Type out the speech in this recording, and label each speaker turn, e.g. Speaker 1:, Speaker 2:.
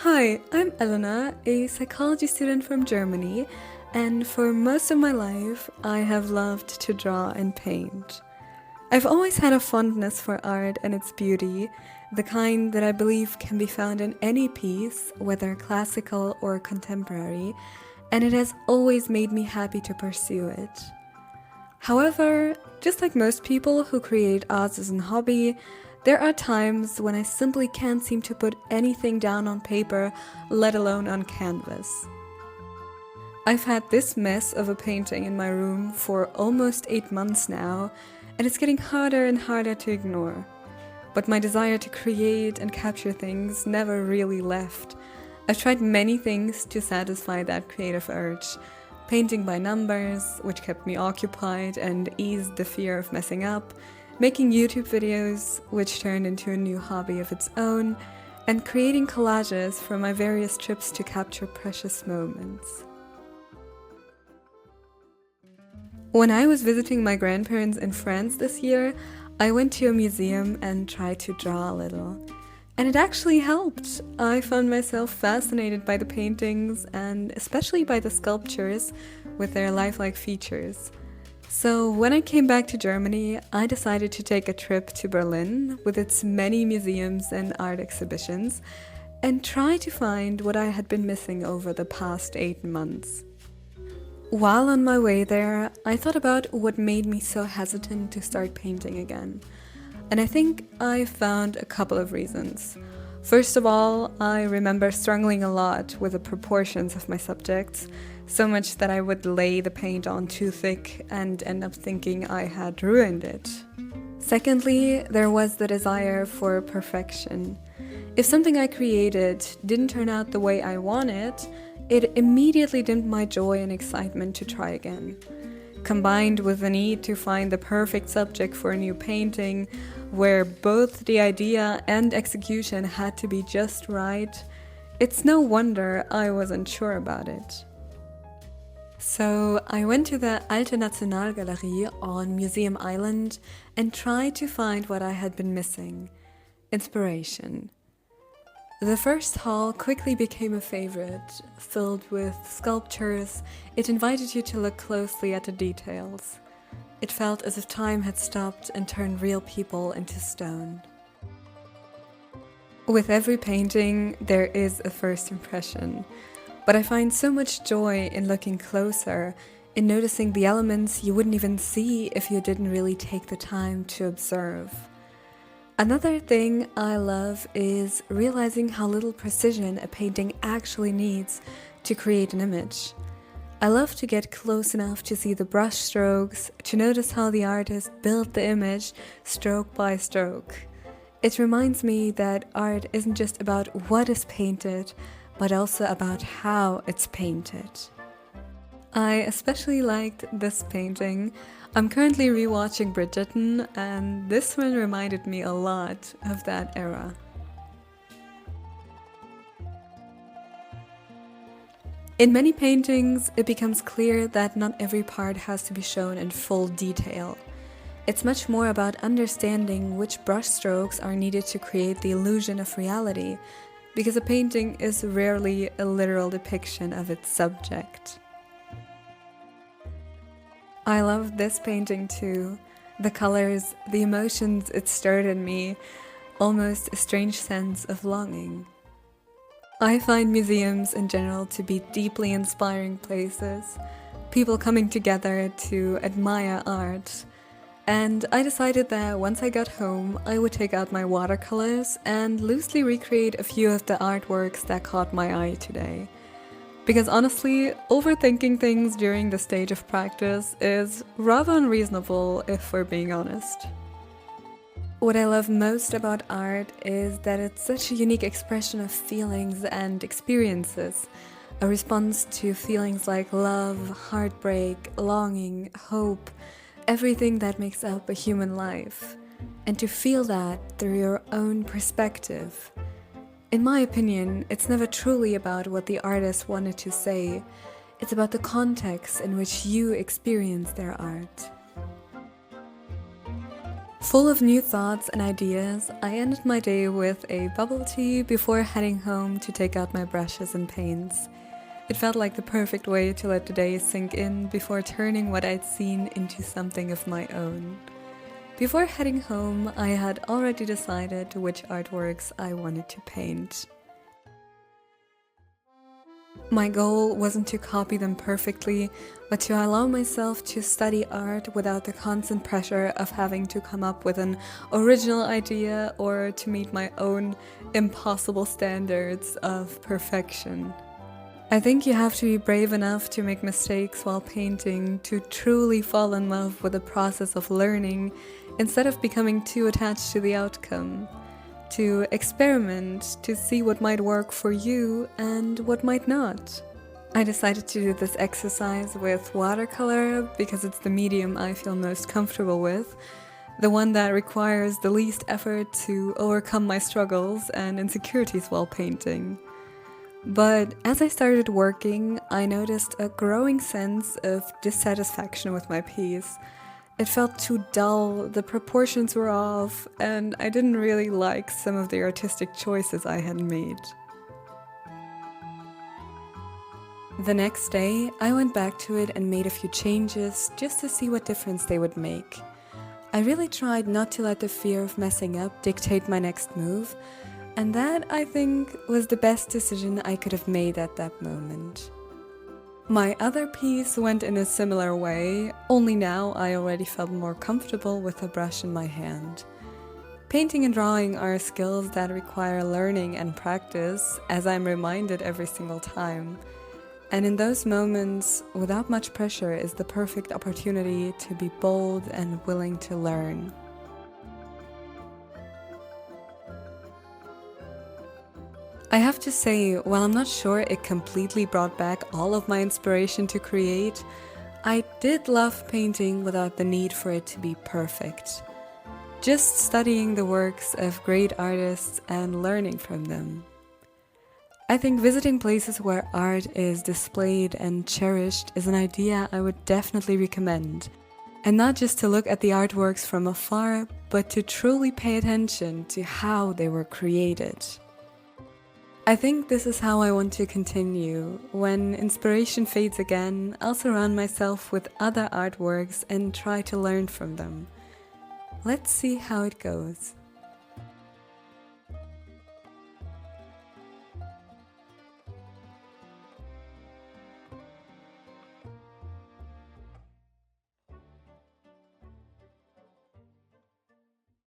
Speaker 1: Hi, I'm Elena, a psychology student from Germany, and for most of my life, I have loved to draw and paint. I've always had a fondness for art and its beauty, the kind that I believe can be found in any piece, whether classical or contemporary, and it has always made me happy to pursue it. However, just like most people who create art as a hobby, there are times when I simply can't seem to put anything down on paper, let alone on canvas. I've had this mess of a painting in my room for almost 8 months now, and it's getting harder and harder to ignore. But my desire to create and capture things never really left. I've tried many things to satisfy that creative urge. Painting by numbers, which kept me occupied and eased the fear of messing up, making YouTube videos, which turned into a new hobby of its own, and creating collages from my various trips to capture precious moments. When I was visiting my grandparents in France this year, I went to a museum and tried to draw a little. And it actually helped. I found myself fascinated by the paintings and especially by the sculptures with their lifelike features. So when I came back to Germany, I decided to take a trip to Berlin with its many museums and art exhibitions and try to find what I had been missing over the past 8 months. While on my way there, I thought about what made me so hesitant to start painting again. And I think I found a couple of reasons. First of all, I remember struggling a lot with the proportions of my subjects, so much that I would lay the paint on too thick and end up thinking I had ruined it. Secondly, there was the desire for perfection. If something I created didn't turn out the way I wanted, it immediately dimmed my joy and excitement to try again. Combined with the need to find the perfect subject for a new painting, where both the idea and execution had to be just right, it's no wonder I wasn't sure about it. So I went to the Alte Nationalgalerie on Museum Island and tried to find what I had been missing: inspiration. The first hall quickly became a favorite. Filled with sculptures, it invited you to look closely at the details. It felt as if time had stopped and turned real people into stone. With every painting, there is a first impression, but I find so much joy in looking closer, in noticing the elements you wouldn't even see if you didn't really take the time to observe. Another thing I love is realizing how little precision a painting actually needs to create an image. I love to get close enough to see the brush strokes, to notice how the artist built the image stroke by stroke. It reminds me that art isn't just about what is painted, but also about how it's painted. I especially liked this painting. I'm currently rewatching Bridgerton, and this one reminded me a lot of that era. In many paintings, it becomes clear that not every part has to be shown in full detail. It's much more about understanding which brushstrokes are needed to create the illusion of reality, because a painting is rarely a literal depiction of its subject. I love this painting too. The colors, the emotions it stirred in me, almost a strange sense of longing. I find museums in general to be deeply inspiring places, people coming together to admire art. And I decided that once I got home, I would take out my watercolors and loosely recreate a few of the artworks that caught my eye today. Because honestly, overthinking things during the stage of practice is rather unreasonable if we're being honest. What I love most about art is that it's such a unique expression of feelings and experiences, a response to feelings like love, heartbreak, longing, hope, everything that makes up a human life, and to feel that through your own perspective. In my opinion, it's never truly about what the artist wanted to say, it's about the context in which you experience their art. Full of new thoughts and ideas, I ended my day with a bubble tea before heading home to take out my brushes and paints. It felt like the perfect way to let the day sink in before turning what I'd seen into something of my own. Before heading home, I had already decided which artworks I wanted to paint. My goal wasn't to copy them perfectly, but to allow myself to study art without the constant pressure of having to come up with an original idea or to meet my own impossible standards of perfection. I think you have to be brave enough to make mistakes while painting to truly fall in love with the process of learning instead of becoming too attached to the outcome. To experiment, to see what might work for you and what might not. I decided to do this exercise with watercolor because it's the medium I feel most comfortable with, the one that requires the least effort to overcome my struggles and insecurities while painting. But as I started working, I noticed a growing sense of dissatisfaction with my piece. It felt too dull, the proportions were off, and I didn't really like some of the artistic choices I had made. The next day, I went back to it and made a few changes just to see what difference they would make. I really tried not to let the fear of messing up dictate my next move, and that, I think, was the best decision I could have made at that moment. My other piece went in a similar way, only now I already felt more comfortable with a brush in my hand. Painting and drawing are skills that require learning and practice, as I'm reminded every single time. And in those moments, without much pressure, is the perfect opportunity to be bold and willing to learn. I have to say, while I'm not sure it completely brought back all of my inspiration to create, I did love painting without the need for it to be perfect. Just studying the works of great artists and learning from them. I think visiting places where art is displayed and cherished is an idea I would definitely recommend. And not just to look at the artworks from afar, but to truly pay attention to how they were created. I think this is how I want to continue. When inspiration fades again, I'll surround myself with other artworks and try to learn from them. Let's see how it goes.